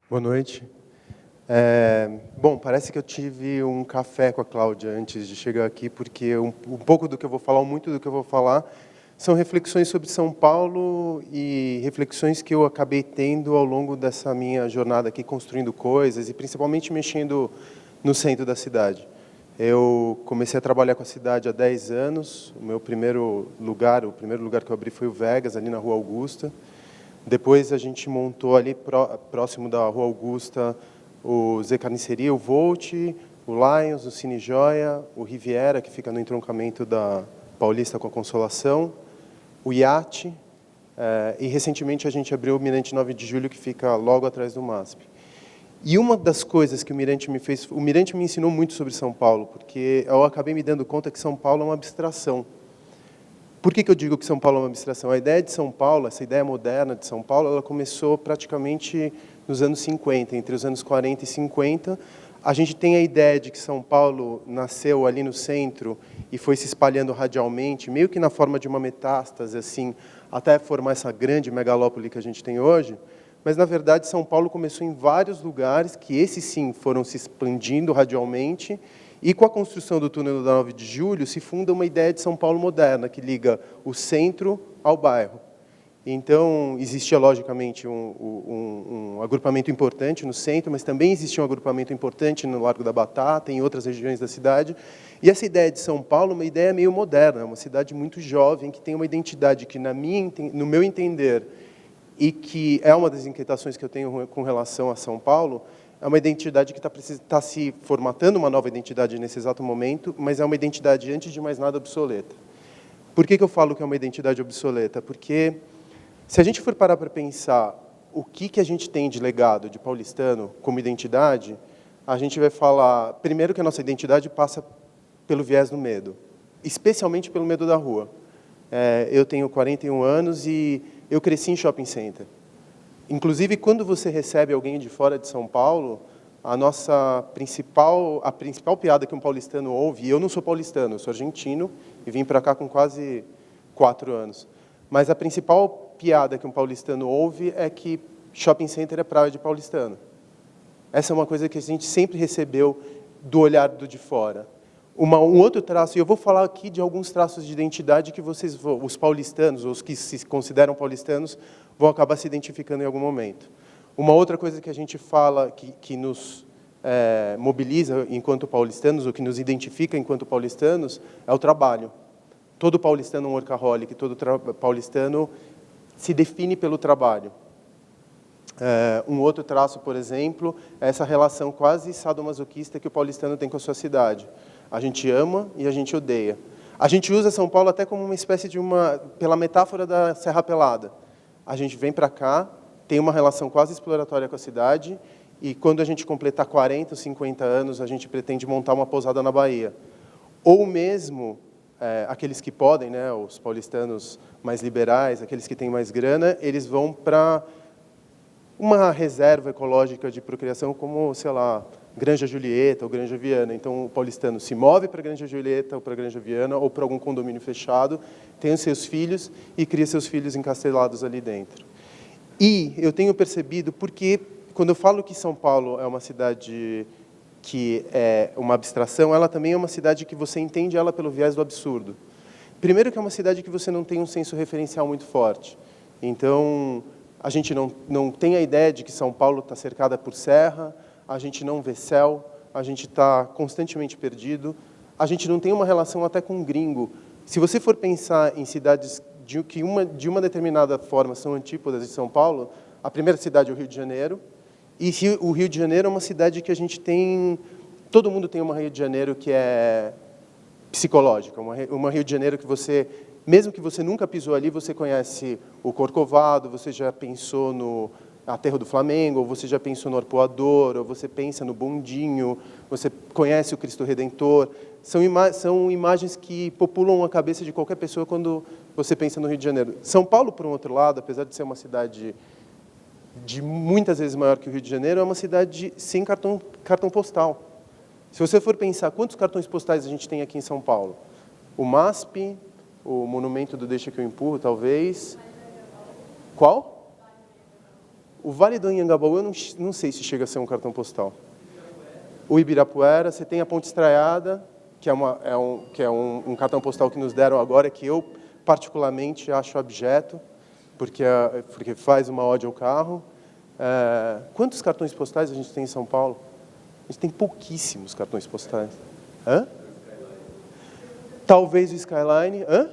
Boa noite. Bom, parece que eu tive um café com a Cláudia antes de chegar aqui, porque um pouco do que eu vou falar, ou muito do que eu vou falar, são reflexões sobre São Paulo e reflexões que eu acabei tendo ao longo dessa minha jornada aqui, construindo coisas e principalmente mexendo no centro da cidade. Eu comecei a trabalhar com a cidade há 10 anos. O meu primeiro lugar que eu abri foi o Vegas, ali na Rua Augusta. Depois a gente montou ali próximo da Rua Augusta o Zé Carniceria, o Volt, o Lions, o Cine Joia, o Riviera, que fica no entroncamento da Paulista com a Consolação, o Iate, e recentemente a gente abriu o Mirante 9 de Julho, que fica logo atrás do MASP. E uma das coisas que o Mirante me ensinou muito sobre São Paulo, porque eu acabei me dando conta que São Paulo é uma abstração. Por que eu digo que São Paulo é uma abstração? A ideia de São Paulo, essa ideia moderna de São Paulo, ela começou praticamente nos anos 50, entre os anos 40 e 50. A gente tem a ideia de que São Paulo nasceu ali no centro e foi se espalhando radialmente, meio que na forma de uma metástase, assim, até formar essa grande megalópole que a gente tem hoje. Mas, na verdade, São Paulo começou em vários lugares, que esses, sim, foram se expandindo radialmente, e com a construção do túnel da 9 de Julho, se funda uma ideia de São Paulo moderna, que liga o centro ao bairro. Então, existia, logicamente, um agrupamento importante no centro, mas também existia um agrupamento importante no Largo da Batata, em outras regiões da cidade. E essa ideia de São Paulo é uma ideia meio moderna, é uma cidade muito jovem, que tem uma identidade que, no meu entender, e que é uma das inquietações que eu tenho com relação a São Paulo, é uma identidade que está se formatando, uma nova identidade nesse exato momento, mas é uma identidade, antes de mais nada, obsoleta. Por que eu falo que é uma identidade obsoleta? Porque, se a gente for parar para pensar o que a gente tem de legado de paulistano como identidade, a gente vai falar, primeiro, que a nossa identidade passa pelo viés do medo, especialmente pelo medo da rua. Eu tenho 41 anos e eu cresci em shopping center. Inclusive, quando você recebe alguém de fora de São Paulo, a principal piada que um paulistano ouve, e eu não sou paulistano, eu sou argentino e vim para cá com quase 4 anos, mas a principal piada que um paulistano ouve é que shopping center é praia de paulistano. Essa é uma coisa que a gente sempre recebeu do olhar do de fora. Um outro traço, e eu vou falar aqui de alguns traços de identidade que os paulistanos, ou os que se consideram paulistanos, vão acabar se identificando em algum momento. Uma outra coisa que a gente fala, que nos mobiliza enquanto paulistanos, ou que nos identifica enquanto paulistanos, é o trabalho. Todo paulistano é um workaholic, todo paulistano se define pelo trabalho. Um outro traço, por exemplo, é essa relação quase sadomasoquista que o paulistano tem com a sua cidade. A gente ama e a gente odeia. A gente usa São Paulo até como uma espécie de pela metáfora da Serra Pelada. A gente vem para cá, tem uma relação quase exploratória com a cidade, e quando a gente completar 40 ou 50 anos, a gente pretende montar uma pousada na Bahia. Ou mesmo, aqueles que podem, né, os paulistanos mais liberais, aqueles que têm mais grana, eles vão para uma reserva ecológica de procriação como, sei lá, Granja Julieta ou Granja Viana. Então, o paulistano se move para Granja Julieta ou para Granja Viana ou para algum condomínio fechado, tem os seus filhos e cria seus filhos encastelados ali dentro. E eu tenho percebido, porque quando eu falo que São Paulo é uma cidade que é uma abstração, ela também é uma cidade que você entende ela pelo viés do absurdo. Primeiro que é uma cidade que você não tem um senso referencial muito forte. Então, a gente não tem a ideia de que São Paulo está cercada por serra, a gente não vê céu, a gente está constantemente perdido, a gente não tem uma relação até com gringo. Se você for pensar em cidades que de uma determinada forma são antípodas de São Paulo, a primeira cidade é o Rio de Janeiro, e o Rio de Janeiro é uma cidade que a gente tem... Todo mundo tem uma Rio de Janeiro que é psicológica, uma Rio de Janeiro que você... Mesmo que você nunca pisou ali, você conhece o Corcovado, você já pensou no Aterro do Flamengo, ou você já pensou no Arpoador, ou você pensa no Bondinho, você conhece o Cristo Redentor. São imagens que populam a cabeça de qualquer pessoa quando você pensa no Rio de Janeiro. São Paulo, por um outro lado, apesar de ser uma cidade de muitas vezes maior que o Rio de Janeiro, é uma cidade sem cartão postal. Se você for pensar quantos cartões postais a gente tem aqui em São Paulo, o MASP, o monumento do Deixa que eu empurro, talvez. Qual? O Vale do Anhangabaú, eu não sei se chega a ser um cartão postal. O Ibirapuera, você tem a Ponte Estaiada, que é um cartão postal que nos deram agora, que eu particularmente acho abjeto, porque faz uma ode ao carro. Quantos cartões postais a gente tem em São Paulo? A gente tem pouquíssimos cartões postais. Hã? Talvez o Skyline. Hã?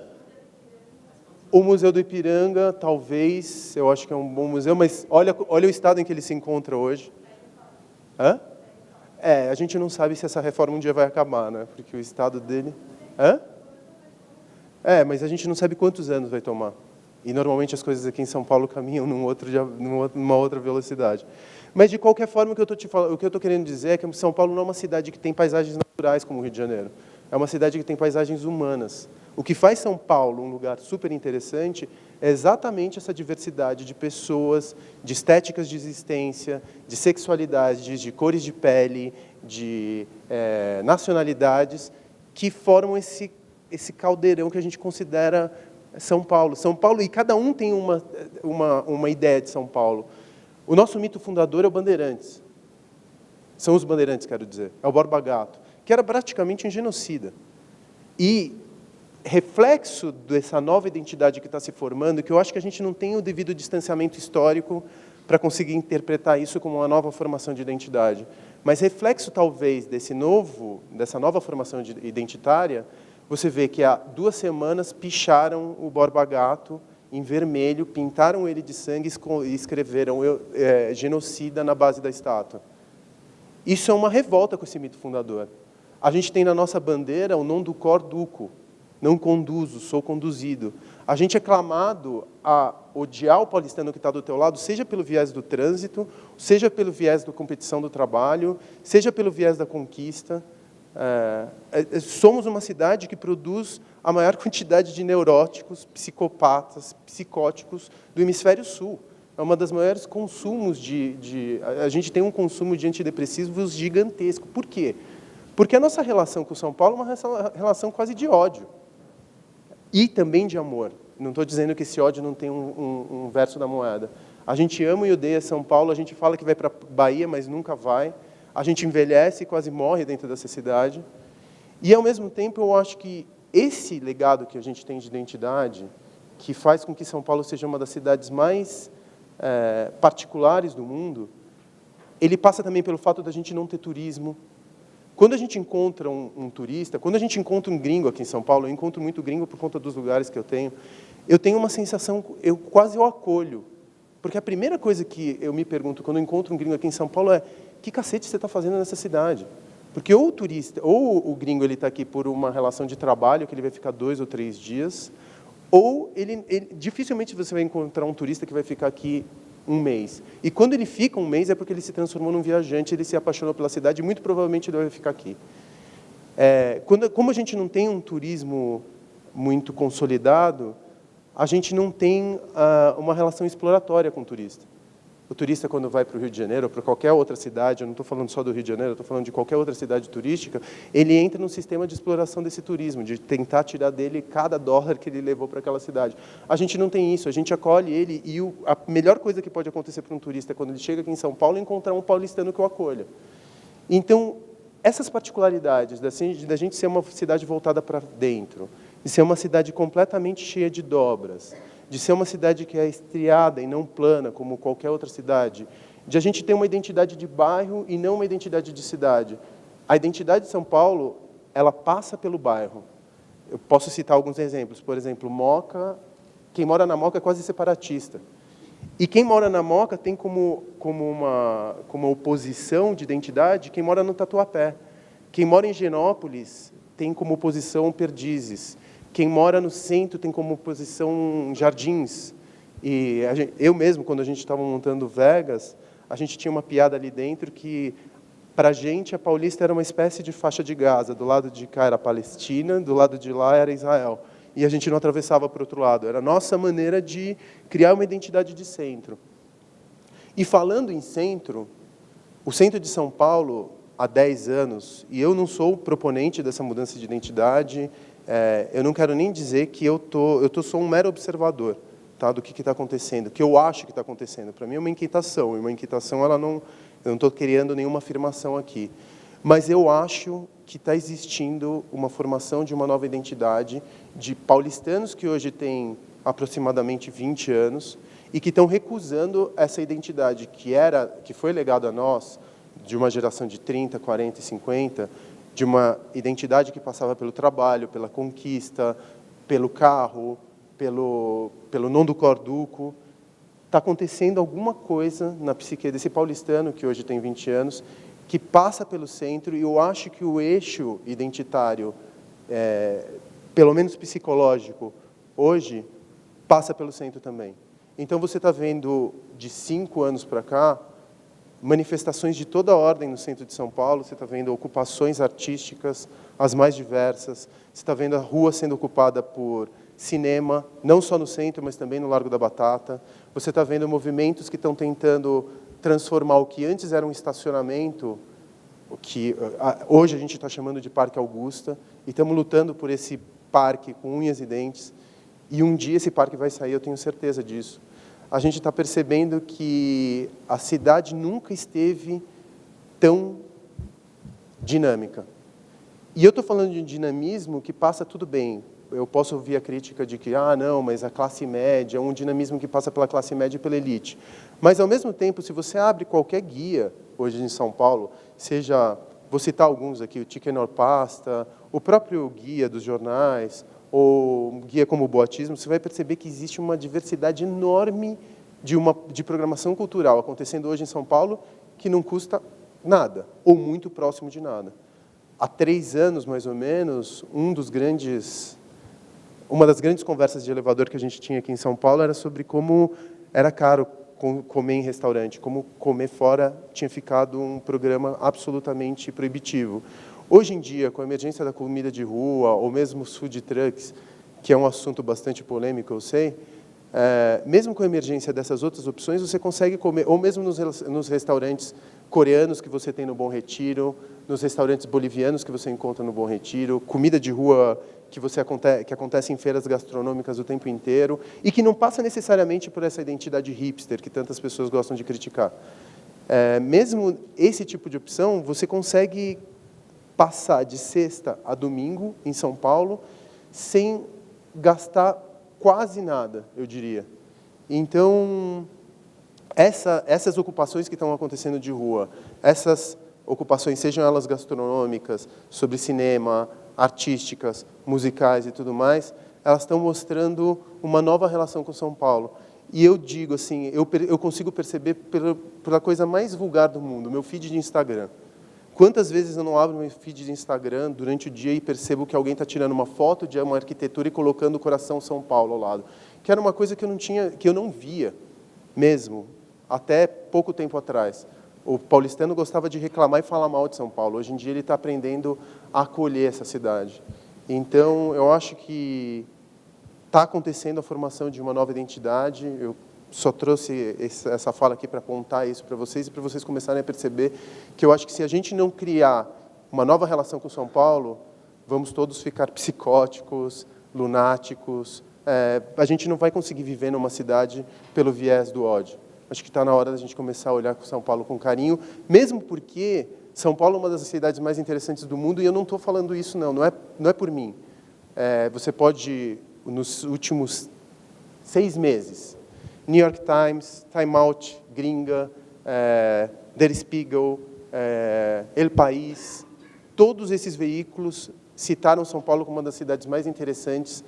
O Museu do Ipiranga, talvez, eu acho que é um bom museu, mas olha o estado em que ele se encontra hoje. Hã? A gente não sabe se essa reforma um dia vai acabar, né? Porque o estado dele... Hã? Mas a gente não sabe quantos anos vai tomar. E, normalmente, as coisas aqui em São Paulo caminham numa outra velocidade. Mas, de qualquer forma, o que eu estou querendo dizer é que São Paulo não é uma cidade que tem paisagens naturais como o Rio de Janeiro. É uma cidade que tem paisagens humanas. O que faz São Paulo um lugar super interessante é exatamente essa diversidade de pessoas, de estéticas de existência, de sexualidades, de cores de pele, de nacionalidades, que formam esse caldeirão que a gente considera São Paulo. São Paulo, e cada um tem uma ideia de São Paulo. O nosso mito fundador é o Bandeirantes. São os Bandeirantes, quero dizer. É o Borba Gato, que era praticamente um genocida. E reflexo dessa nova identidade que está se formando, que eu acho que a gente não tem o devido distanciamento histórico para conseguir interpretar isso como uma nova formação de identidade. Mas reflexo, talvez, dessa nova formação identitária, você vê que há 2 semanas picharam o Borba Gato em vermelho, pintaram ele de sangue e escreveram genocida na base da estátua. Isso é uma revolta com esse mito fundador. A gente tem na nossa bandeira o non ducor duco, não conduzo, sou conduzido. A gente é clamado a odiar o paulistano que está do teu lado, seja pelo viés do trânsito, seja pelo viés da competição do trabalho, seja pelo viés da conquista. Somos uma cidade que produz a maior quantidade de neuróticos, psicopatas, psicóticos do hemisfério sul. É uma das maiores consumos a gente tem um consumo de antidepressivos gigantesco. Por quê? Porque a nossa relação com São Paulo é uma relação quase de ódio. E também de amor. Não estou dizendo que esse ódio não tem um verso da moeda. A gente ama e odeia São Paulo, a gente fala que vai para a Bahia, mas nunca vai. A gente envelhece e quase morre dentro dessa cidade. E, ao mesmo tempo, eu acho que esse legado que a gente tem de identidade, que faz com que São Paulo seja uma das cidades mais particulares do mundo, ele passa também pelo fato da gente não ter turismo. Quando a gente encontra um turista, quando a gente encontra um gringo aqui em São Paulo, eu encontro muito gringo por conta dos lugares que eu tenho uma sensação, eu quase o acolho. Porque a primeira coisa que eu me pergunto quando eu encontro um gringo aqui em São Paulo é: que cacete você está fazendo nessa cidade? Porque ou o turista, ou o gringo está aqui por uma relação de trabalho, que ele vai ficar 2 ou 3 dias, ou dificilmente você vai encontrar um turista que vai ficar aqui 1 mês. E quando ele fica 1 mês é porque ele se transformou num viajante, ele se apaixonou pela cidade e muito provavelmente ele vai ficar aqui. Como a gente não tem um turismo muito consolidado, a gente não tem uma relação exploratória com o turista. O turista, quando vai para o Rio de Janeiro ou para qualquer outra cidade, eu não estou falando só do Rio de Janeiro, eu estou falando de qualquer outra cidade turística, ele entra num sistema de exploração desse turismo, de tentar tirar dele cada dólar que ele levou para aquela cidade. A gente não tem isso, a gente acolhe ele e a melhor coisa que pode acontecer para um turista quando ele chega aqui em São Paulo é encontrar um paulistano que o acolha. Então, essas particularidades da gente ser uma cidade voltada para dentro, de ser uma cidade completamente cheia de dobras, de ser uma cidade que é estriada e não plana, como qualquer outra cidade, de a gente ter uma identidade de bairro e não uma identidade de cidade. A identidade de São Paulo, ela passa pelo bairro. Eu posso citar alguns exemplos. Por exemplo, Moca, quem mora na Moca é quase separatista. E quem mora na Moca tem como uma oposição de identidade quem mora no Tatuapé. Quem mora em Higienópolis tem como oposição Perdizes. Quem mora no centro tem como oposição Jardins. E eu mesmo, quando a gente estava montando Vegas, a gente tinha uma piada ali dentro que, para a gente, a Paulista era uma espécie de faixa de Gaza. Do lado de cá era a Palestina, do lado de lá era Israel. E a gente não atravessava para o outro lado. Era a nossa maneira de criar uma identidade de centro. E falando em centro, o centro de São Paulo, há 10 anos, e eu não sou proponente dessa mudança de identidade, eu não quero nem dizer que eu sou um mero observador. tá, do que está acontecendo, que eu acho que está acontecendo. Para mim é uma inquietação, e uma inquietação, eu não estou criando nenhuma afirmação aqui. Mas eu acho que está existindo uma formação de uma nova identidade de paulistanos que hoje têm aproximadamente 20 anos e que estão recusando essa identidade que foi legada a nós, de uma geração de 30, 40 e 50, de uma identidade que passava pelo trabalho, pela conquista, pelo carro, pelo non do corduco. Está acontecendo alguma coisa na psique desse paulistano, que hoje tem 20 anos, que passa pelo centro, e eu acho que o eixo identitário, pelo menos psicológico, hoje, passa pelo centro também. Então, você está vendo, de 5 anos para cá, manifestações de toda a ordem no centro de São Paulo, você está vendo ocupações artísticas, as mais diversas, você está vendo a rua sendo ocupada por cinema, não só no centro, mas também no Largo da Batata. Você está vendo movimentos que estão tentando transformar o que antes era um estacionamento, o que hoje a gente está chamando de Parque Augusta, e estamos lutando por esse parque com unhas e dentes, e um dia esse parque vai sair, eu tenho certeza disso. A gente está percebendo que a cidade nunca esteve tão dinâmica. E eu estou falando de um dinamismo que passa tudo bem. Eu posso ouvir a crítica de que, não, mas a classe média é um dinamismo que passa pela classe média e pela elite. Mas, ao mesmo tempo, se você abre qualquer guia, hoje em São Paulo, seja, vou citar alguns aqui, o Tique Norpasta, o próprio guia dos jornais, ou guia como o Boatismo, você vai perceber que existe uma diversidade enorme de programação cultural acontecendo hoje em São Paulo, que não custa nada, ou muito próximo de nada. Há 3 anos, mais ou menos, uma das grandes conversas de elevador que a gente tinha aqui em São Paulo era sobre como era caro comer em restaurante, como comer fora tinha ficado um programa absolutamente proibitivo. Hoje em dia, com a emergência da comida de rua, ou mesmo os food trucks, que é um assunto bastante polêmico, eu sei, mesmo com a emergência dessas outras opções, você consegue comer, ou mesmo nos restaurantes coreanos que você tem no Bom Retiro, nos restaurantes bolivianos que você encontra no Bom Retiro, comida de rua que acontece em feiras gastronômicas o tempo inteiro, e que não passa necessariamente por essa identidade hipster que tantas pessoas gostam de criticar. Mesmo esse tipo de opção, você consegue passar de sexta a domingo em São Paulo sem gastar quase nada, eu diria. Então, essas ocupações que estão acontecendo de rua, essas ocupações, sejam elas gastronômicas, sobre cinema, artísticas, musicais e tudo mais, elas estão mostrando uma nova relação com São Paulo. E eu digo assim, eu consigo perceber pela coisa mais vulgar do mundo, meu feed de Instagram. Quantas vezes eu não abro meu feed de Instagram durante o dia e percebo que alguém está tirando uma foto de uma arquitetura e colocando o coração São Paulo ao lado? Que era uma coisa que eu não via mesmo, até pouco tempo atrás. O paulistano gostava de reclamar e falar mal de São Paulo. Hoje em dia ele está aprendendo a acolher essa cidade. Então, eu acho que está acontecendo a formação de uma nova identidade. Eu só trouxe essa fala aqui para apontar isso para vocês e para vocês começarem a perceber que eu acho que se a gente não criar uma nova relação com São Paulo, vamos todos ficar psicóticos, lunáticos. A gente não vai conseguir viver numa cidade pelo viés do ódio. Acho que está na hora da gente começar a olhar para São Paulo com carinho, mesmo porque São Paulo é uma das cidades mais interessantes do mundo, e eu não estou falando isso, não é por mim. Você pode, nos últimos 6 meses, New York Times, Time Out, Gringa, Der Spiegel, El País, todos esses veículos citaram São Paulo como uma das cidades mais interessantes.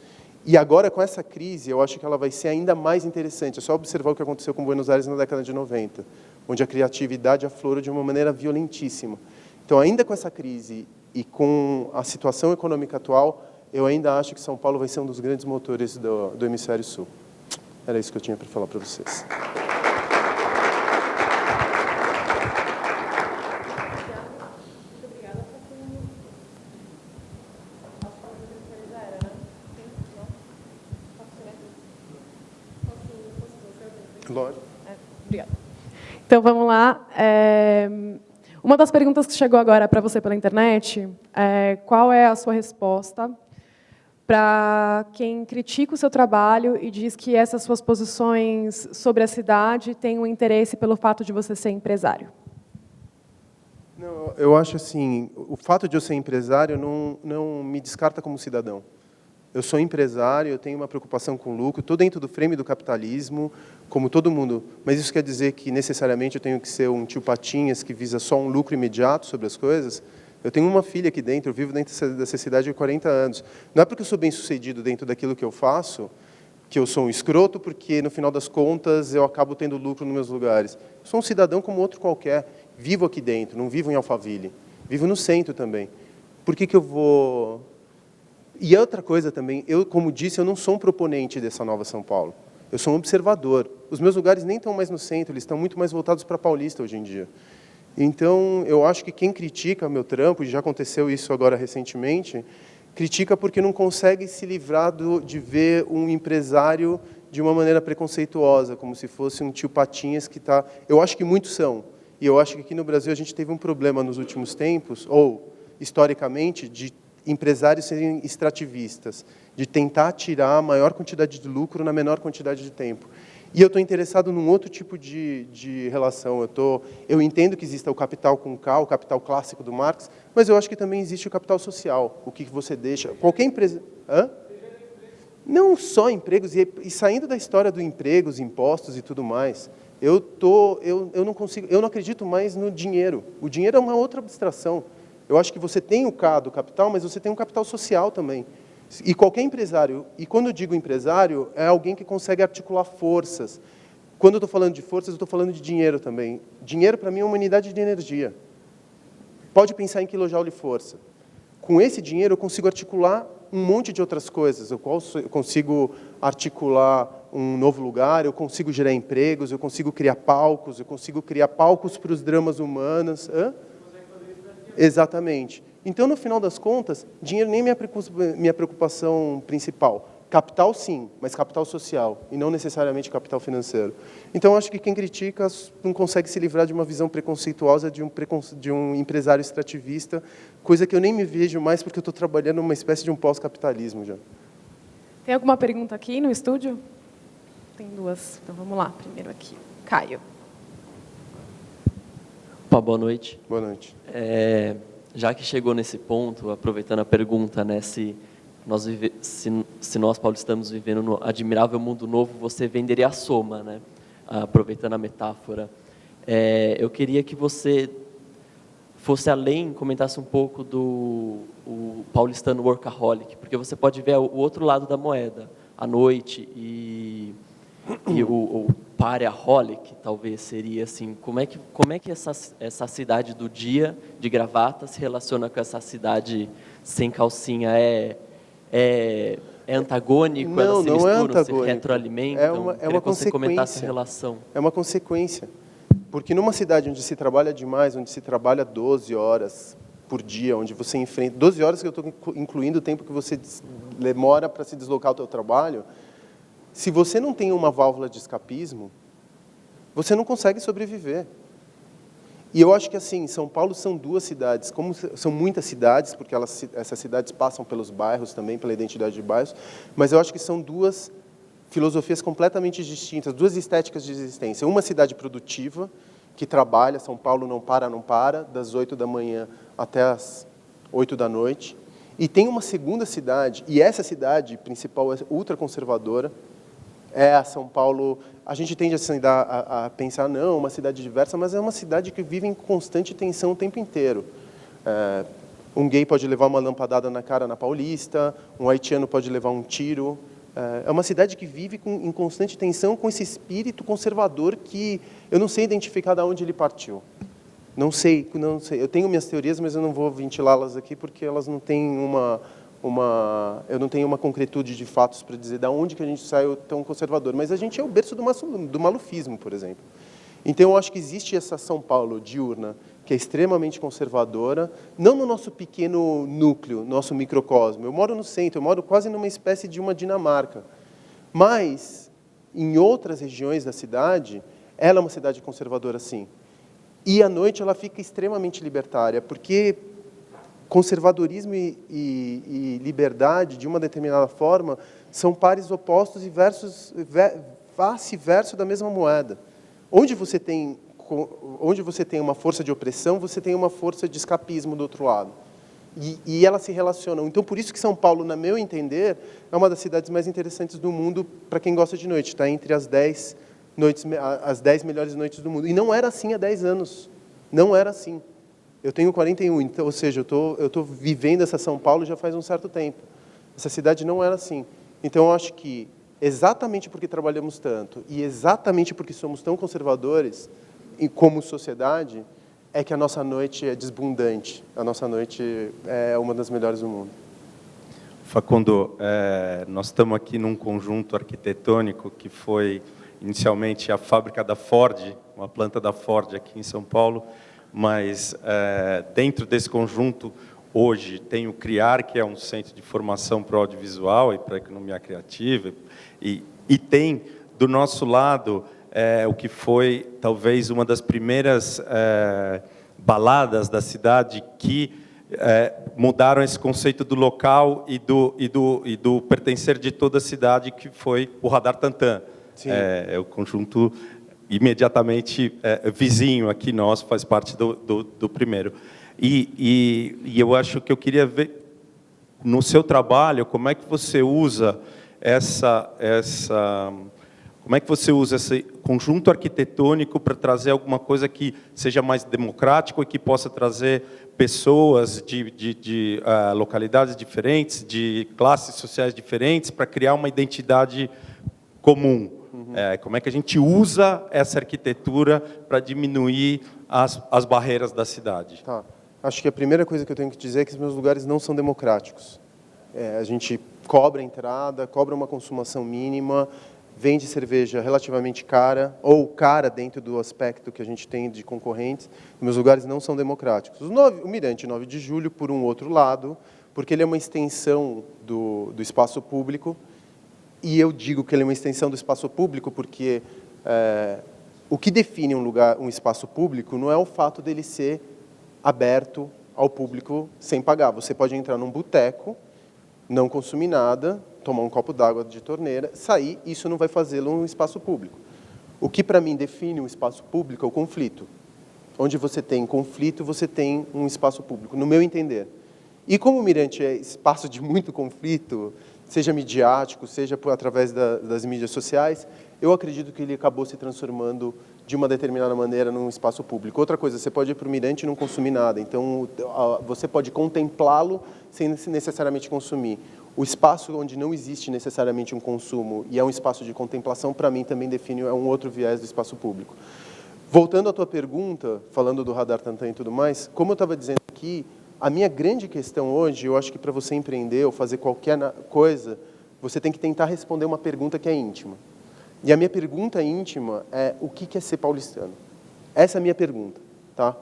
E agora, com essa crise, eu acho que ela vai ser ainda mais interessante. É só observar o que aconteceu com Buenos Aires na década de 90, onde a criatividade aflorou de uma maneira violentíssima. Então, ainda com essa crise e com a situação econômica atual, eu ainda acho que São Paulo vai ser um dos grandes motores do Hemisfério Sul. Era isso que eu tinha para falar para vocês. Lógico. Obrigada. Então, vamos lá. Uma das perguntas que chegou agora para você pela internet é: qual é a sua resposta para quem critica o seu trabalho e diz que essas suas posições sobre a cidade têm um interesse pelo fato de você ser empresário? Não, eu acho assim, o fato de eu ser empresário não me descarta como cidadão. Eu sou empresário, eu tenho uma preocupação com lucro, estou dentro do frame do capitalismo, como todo mundo, mas isso quer dizer que necessariamente eu tenho que ser um tio Patinhas que visa só um lucro imediato sobre as coisas? Eu tenho uma filha aqui dentro, eu vivo dentro dessa cidade há 40 anos. Não é porque eu sou bem-sucedido dentro daquilo que eu faço, que eu sou um escroto, porque, no final das contas, eu acabo tendo lucro nos meus lugares. Eu sou um cidadão como outro qualquer. Vivo aqui dentro, não vivo em Alphaville. Vivo no centro também. Por que eu vou... E outra coisa também, eu, como disse, eu não sou um proponente dessa nova São Paulo. Eu sou um observador. Os meus lugares nem estão mais no centro, eles estão muito mais voltados para a Paulista hoje em dia. Então, eu acho que quem critica meu trampo, e já aconteceu isso agora recentemente, critica porque não consegue se livrar de ver um empresário de uma maneira preconceituosa, como se fosse um tio Patinhas que está... Eu acho que muitos são. E eu acho que aqui no Brasil a gente teve um problema nos últimos tempos, ou historicamente, de empresários serem extrativistas, de tentar tirar a maior quantidade de lucro na menor quantidade de tempo. E eu estou interessado num outro tipo de relação. Eu entendo que exista o capital com K, o capital clássico do Marx, mas eu acho que também existe o capital social, o que você deixa. Qualquer empresa... Hã? Não só empregos, e saindo da história do emprego, os impostos e tudo mais, eu não acredito mais no dinheiro. O dinheiro é uma outra abstração. Eu acho que você tem o K do capital, mas você tem um capital social também. E qualquer empresário, e quando eu digo empresário, é alguém que consegue articular forças. Quando eu estou falando de forças, eu estou falando de dinheiro também. Dinheiro, para mim, é uma unidade de energia. Pode pensar em quilojoule força. Com esse dinheiro, eu consigo articular um monte de outras coisas. Eu consigo articular um novo lugar, eu consigo gerar empregos, eu consigo criar palcos para os dramas humanos. Hã? Exatamente. Então, no final das contas, dinheiro nem é minha preocupação principal. Capital, sim, mas capital social, e não necessariamente capital financeiro. Então, acho que quem critica não consegue se livrar de uma visão preconceituosa de um empresário extrativista, coisa que eu nem me vejo mais porque eu estou trabalhando numa espécie de um pós-capitalismo já. Tem alguma pergunta aqui no estúdio? Tem duas. Então, vamos lá. Primeiro aqui. Caio. Opa, boa noite. Boa noite. Já que chegou nesse ponto, aproveitando a pergunta, né, se nós paulistanos vivendo no admirável mundo novo, você venderia a soma, né? Aproveitando a metáfora. Eu queria que você fosse além, comentasse um pouco do paulistano workaholic, porque você pode ver o outro lado da moeda, a noite e o pariaholic, talvez seria assim, como é que essa cidade do dia de gravata se relaciona com essa cidade sem calcinha? É antagônico? Não, elas se não misturam, é antagônico. se retroalimentam? É uma que você comentasse a consequência. relação. É uma consequência. Porque numa cidade onde se trabalha demais, onde se trabalha 12 horas por dia, onde você enfrenta... 12 horas que eu estou incluindo o tempo que você demora para se deslocar ao seu trabalho. Se você não tem uma válvula de escapismo, você não consegue sobreviver. E eu acho que, assim, São Paulo são duas cidades, como são muitas cidades, porque essas cidades passam pelos bairros também, pela identidade de bairros, mas eu acho que são duas filosofias completamente distintas, duas estéticas de existência. Uma cidade produtiva, que trabalha, São Paulo não para, das 8 da manhã até as 8 da noite. E tem uma segunda cidade, e essa cidade principal é ultraconservadora, é a São Paulo. A gente tende a pensar, não, uma cidade diversa, mas é uma cidade que vive em constante tensão o tempo inteiro. Um gay pode levar uma lampadada na cara na Paulista, um haitiano pode levar um tiro. É uma cidade que vive em constante tensão com esse espírito conservador que eu não sei identificar de onde ele partiu. Não sei. Eu tenho minhas teorias, mas eu não vou ventilá-las aqui porque elas não têm eu não tenho uma concretude de fatos para dizer de onde que a gente saiu tão conservador. Mas a gente é o berço do malufismo, por exemplo. Então, eu acho que existe essa São Paulo diurna, que é extremamente conservadora, não no nosso pequeno núcleo, nosso microcosmo. Eu moro no centro, eu moro quase numa espécie de uma Dinamarca. Mas, em outras regiões da cidade, ela é uma cidade conservadora, sim. E, à noite, ela fica extremamente libertária, porque conservadorismo e liberdade, de uma determinada forma, são pares opostos e face e verso da mesma moeda. Onde você tem uma força de opressão, você tem uma força de escapismo do outro lado. E elas se relacionam. Então, por isso que São Paulo, no meu entender, é uma das cidades mais interessantes do mundo para quem gosta de noite. Está entre as 10 melhores noites do mundo. E não era assim há 10 anos. Não era assim. Eu tenho 41, então, ou seja, eu estou vivendo essa São Paulo já faz um certo tempo. Essa cidade não era assim. Então, eu acho que, exatamente porque trabalhamos tanto e exatamente porque somos tão conservadores, e como sociedade, é que a nossa noite é desbundante. A nossa noite é uma das melhores do mundo. Facundo, nós estamos aqui num conjunto arquitetônico que foi inicialmente a fábrica da Ford, uma planta da Ford aqui em São Paulo, mas dentro desse conjunto, hoje, tem o CRIAR, que é um centro de formação para o audiovisual e para a economia criativa, e tem, do nosso lado, o que foi, talvez, uma das primeiras baladas da cidade que mudaram esse conceito do local e do pertencer de toda a cidade, que foi o Radar Tantan. É o conjunto imediatamente vizinho aqui nosso, faz parte do primeiro. E eu acho que eu queria ver, no seu trabalho, como é que você usa como é que você usa esse conjunto arquitetônico para trazer alguma coisa que seja mais democrático e que possa trazer pessoas de localidades diferentes, de classes sociais diferentes, para criar uma identidade comum? Como é que a gente usa essa arquitetura para diminuir as barreiras da cidade? Tá. Acho que a primeira coisa que eu tenho que dizer é que os meus lugares não são democráticos. A gente cobra a entrada, cobra uma consumação mínima, vende cerveja relativamente cara, ou cara dentro do aspecto que a gente tem de concorrentes. Meus lugares não são democráticos. O Mirante 9 de Julho, por um outro lado, porque ele é uma extensão do espaço público, e eu digo que ele é uma extensão do espaço público porque o que define um espaço público não é o fato dele ser aberto ao público sem pagar. Você pode entrar num boteco, não consumir nada, tomar um copo d'água de torneira, sair, isso não vai fazê-lo um espaço público. O que, para mim, define um espaço público é o conflito. Onde você tem conflito, você tem um espaço público, no meu entender. E como o Mirante é espaço de muito conflito, seja midiático, seja através das mídias sociais, eu acredito que ele acabou se transformando de uma determinada maneira num espaço público. Outra coisa, você pode ir para o Mirante e não consumir nada, então você pode contemplá-lo sem necessariamente consumir. O espaço onde não existe necessariamente um consumo e é um espaço de contemplação, para mim, também define um outro viés do espaço público. Voltando à tua pergunta, falando do Radar Tantan e tudo mais, como eu estava dizendo aqui, a minha grande questão hoje, eu acho que para você empreender ou fazer qualquer coisa, você tem que tentar responder uma pergunta que é íntima. E a minha pergunta íntima é: o que é ser paulistano? Essa é a minha pergunta, tá?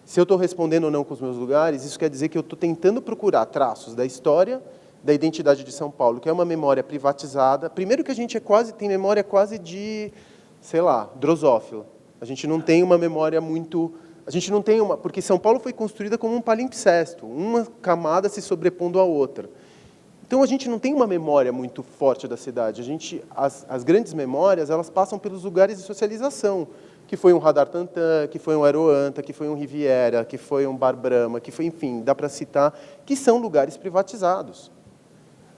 Se eu estou respondendo ou não com os meus lugares, isso quer dizer que eu estou tentando procurar traços da história, da identidade de São Paulo, que é uma memória privatizada. Primeiro que a gente tem memória quase de, sei lá, drosófila. A gente não tem uma memória muito... A gente não tem uma... Porque São Paulo foi construída como um palimpsesto, uma camada se sobrepondo à outra. Então, a gente não tem uma memória muito forte da cidade. As grandes memórias, elas passam pelos lugares de socialização, que foi um Radar Tantan, que foi um Aeroanta, que foi um Riviera, que foi um Bar Brahma, que foi, enfim, dá para citar, que são lugares privatizados.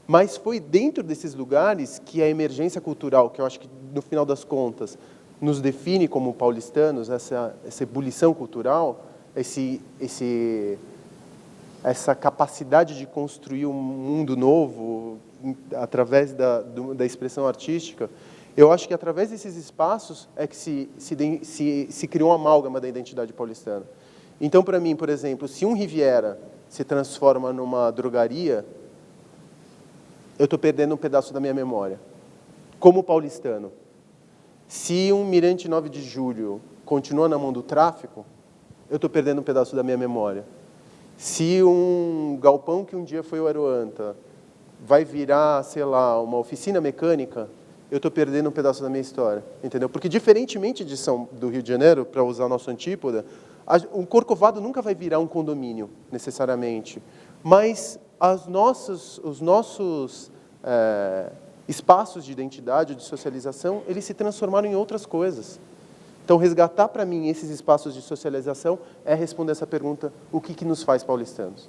Mas foi dentro desses lugares que a emergência cultural, que eu acho que, no final das contas, nos define como paulistanos, essa ebulição cultural, essa capacidade de construir um mundo novo através da expressão artística, eu acho que através desses espaços é que se criou uma amálgama da identidade paulistana. Então, para mim, por exemplo, se um Riviera se transforma numa drogaria, eu estou perdendo um pedaço da minha memória, como paulistano. Se um Mirante 9 de Julho continua na mão do tráfico, eu estou perdendo um pedaço da minha memória. Se um galpão que um dia foi o Aeroanta vai virar, sei lá, uma oficina mecânica, eu estou perdendo um pedaço da minha história, entendeu? Porque, diferentemente do Rio de Janeiro, para usar nosso antípoda, Um Corcovado nunca vai virar um condomínio, necessariamente, mas os nossos espaços de identidade, de socialização, eles se transformaram em outras coisas. Então, resgatar para mim esses espaços de socialização é responder essa pergunta: o que nos faz paulistanos?